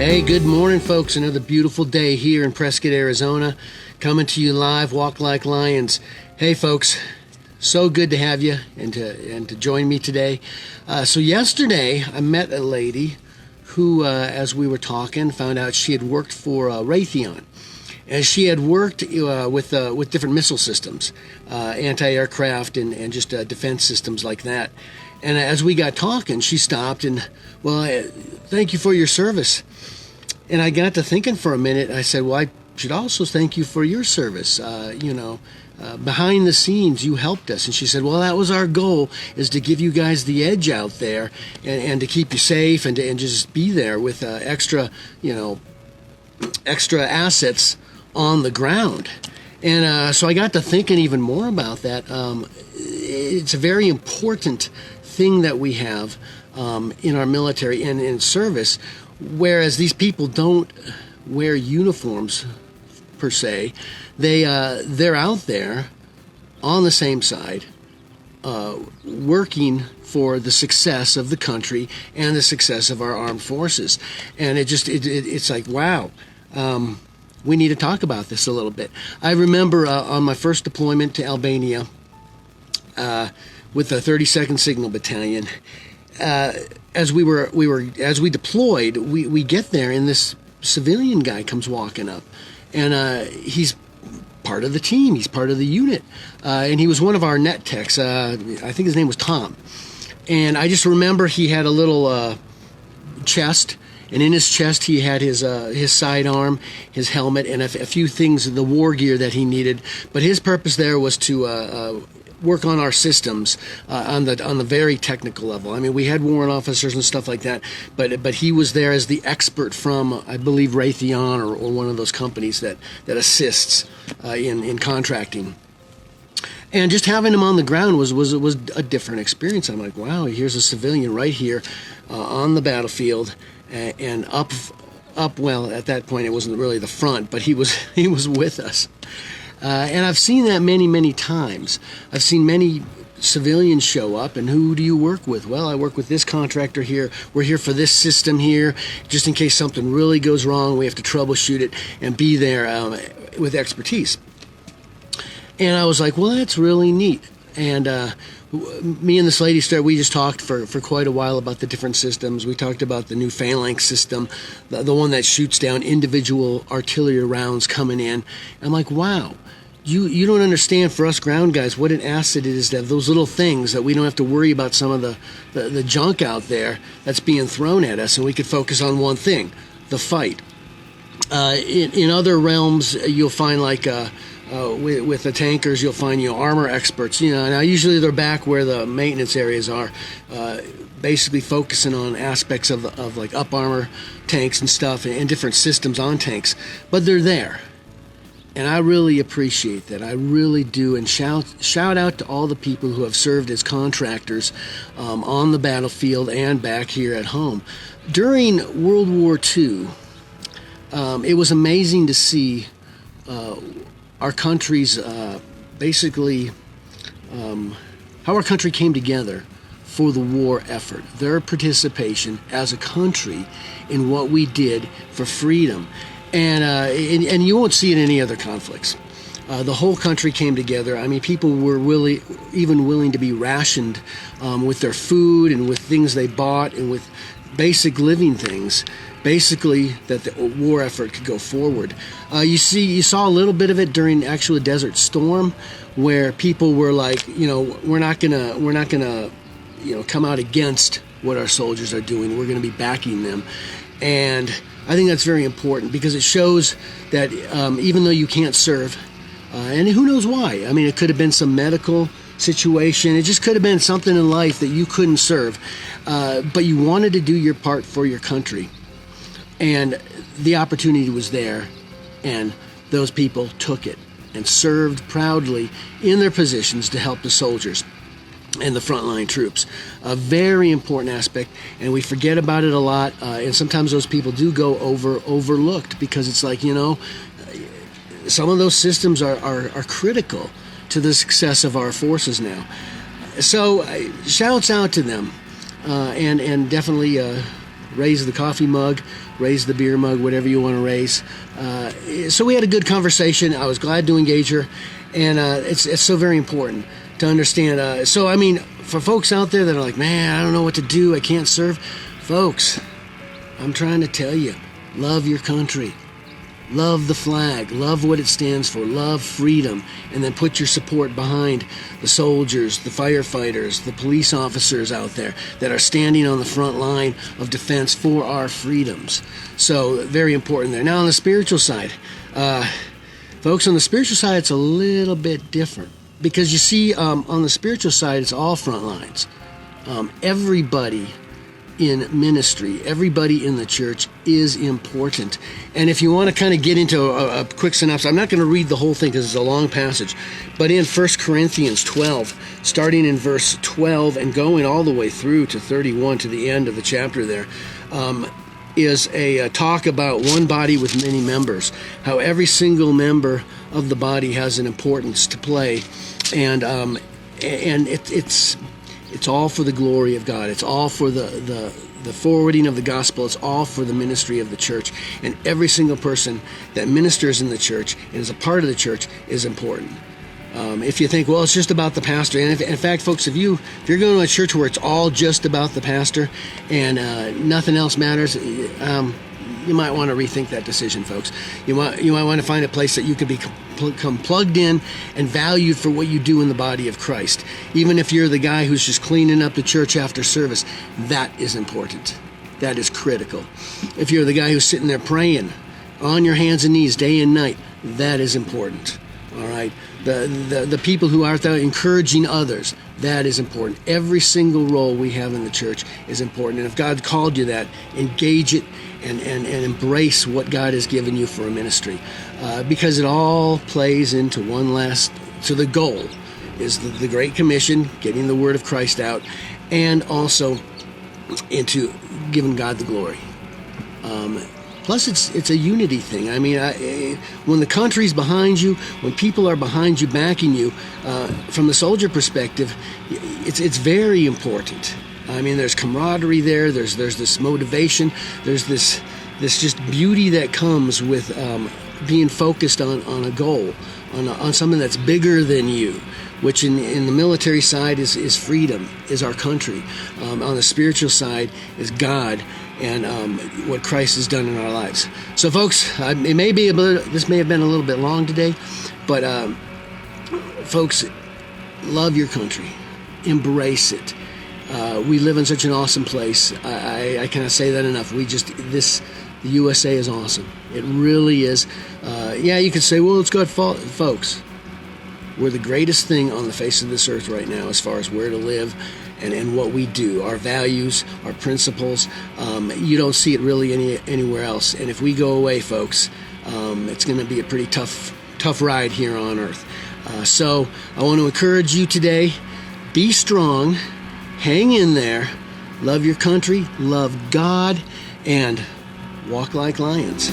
Hey, good morning, folks. Another beautiful day here in Prescott, Arizona. Coming to you live, Walk Like Lions. Hey, folks, so good to have you and to join me today. So yesterday, I met a lady who, as we were talking, found out she had worked for Raytheon. And she had worked with different missile systems, anti-aircraft and just defense systems like that. And as we got talking, she stopped and, thank you for your service. And I got to thinking for a minute. I said, well, I should also thank you for your service. Behind the scenes, you helped us. And she said, well, that was our goal, is to give you guys the edge out there and to keep you safe and just be there with extra assets on the ground. And so I got to thinking even more about that. It's a very important thing that we have in our military and in service, whereas these people don't wear uniforms per se. They're out there on the same side, working for the success of the country and the success of our armed forces. And it's like, wow. We need to talk about this a little bit. I remember on my first deployment to Albania with the 32nd Signal Battalion, as we deployed, we get there and this civilian guy comes walking up, and he's part of the team. He's part of the unit, and he was one of our net techs. I think his name was Tom, and I just remember he had a little chest. And in his chest, he had his sidearm, his helmet, and a few things, the war gear that he needed. But his purpose there was to work on our systems on the very technical level. I mean, we had warrant officers and stuff like that, but he was there as the expert from, I believe, Raytheon or one of those companies that assists in contracting. And just having him on the ground was a different experience. I'm like, wow, here's a civilian right here on the battlefield. And up. Well, at that point, it wasn't really the front, but he was with us. And I've seen that many times. I've seen many civilians show up, and who do you work with? Well, I work with this contractor here. We're here for this system here, just in case something really goes wrong. We have to troubleshoot it and be there with expertise. And I was like, well, that's really neat. And me and this lady we just talked for quite a while about the different systems. We talked about the new phalanx system, the one that shoots down individual artillery rounds coming in. I'm like, wow, you don't understand, for us ground guys, what an asset it is to have those little things that we don't have to worry about some of the junk out there that's being thrown at us, and we could focus on one thing, the fight. In other realms, you'll find like... with the tankers, you'll find armor experts. Now usually they're back where the maintenance areas are, basically focusing on aspects of like up armor tanks and stuff and different systems on tanks. But they're there, and I really appreciate that. I really do. And shout out to all the people who have served as contractors on the battlefield and back here at home during World War II. It was amazing to see. Our country's basically how our country came together for the war effort, their participation as a country in what we did for freedom, and you won't see it in any other conflicts. The whole country came together. I mean, people were willing to be rationed with their food and with things they bought and with basic living things, basically that the war effort could go forward. You saw a little bit of it during actual Desert Storm, where people were like, we're not gonna come out against what our soldiers are doing. We're gonna be backing them, and I think that's very important because it shows that even though you can't serve, and who knows why? I mean, it could have been some medical situation. It just could have been something in life that you couldn't serve, but you wanted to do your part for your country. And the opportunity was there, and those people took it and served proudly in their positions to help the soldiers and the frontline troops. A very important aspect, and we forget about it a lot, and sometimes those people do go overlooked because it's like, some of those systems are critical to the success of our forces now. So shouts out to them, and definitely raise the coffee mug, raise the beer mug, whatever you want to raise. So we had a good conversation. I was glad to engage her, and it's so very important to understand. So I mean, for folks out there that are like, man, I don't know what to do, I can't serve. Folks, I'm trying to tell you, love your country. Love the flag, love what it stands for, love freedom, and then put your support behind the soldiers, the firefighters, the police officers out there that are standing on the front line of defense for our freedoms. So, very important there. Now, on the spiritual side, folks, on the spiritual side, it's a little bit different. Because you see, on the spiritual side, it's all front lines. Everybody in ministry, everybody in the church is important. And if you want to kind of get into a quick synopsis, I'm not going to read the whole thing because it's a long passage, but in 1 Corinthians 12, starting in verse 12 and going all the way through to 31 to the end of the chapter there, is a talk about one body with many members, how every single member of the body has an importance to play, and it's all for the glory of God. It's all for the forwarding of the gospel. It's all for the ministry of the church. And every single person that ministers in the church and is a part of the church is important. If you think, well, it's just about the pastor, and in fact, folks, if you're going to a church where it's all just about the pastor and nothing else matters, you might want to rethink that decision, folks. You might want to find a place that you could become plugged in and valued for what you do in the body of Christ. Even if you're the guy who's just cleaning up the church after service, that is important. That is critical. If you're the guy who's sitting there praying on your hands and knees day and night, that is important. All right. The people who are out there encouraging others, that is important. Every single role we have in the church is important. And if God called you that, engage it and embrace what God has given you for a ministry. Because it all plays into so the goal is the Great Commission, getting the word of Christ out, and also into giving God the glory. Plus, it's a unity thing. I mean, when the country's behind you, when people are behind you, backing you, from the soldier perspective, it's very important. I mean, there's camaraderie there. There's this motivation. There's this just beauty that comes with being focused on a goal, on something that's bigger than you, which in the military side is freedom, is our country. On the spiritual side is God and what Christ has done in our lives. So, folks, this may have been a little bit long today, but folks, love your country, embrace it. We live in such an awesome place. I cannot say that enough. The USA is awesome. It really is. Yeah, you could say, well, it's got fault. Folks, we're the greatest thing on the face of this earth right now as far as where to live and what we do, our values, our principles. You don't see it really anywhere else. And if we go away, folks, it's going to be a pretty tough ride here on earth. So I want to encourage you today, be strong, hang in there, love your country, love God, and walk like lions.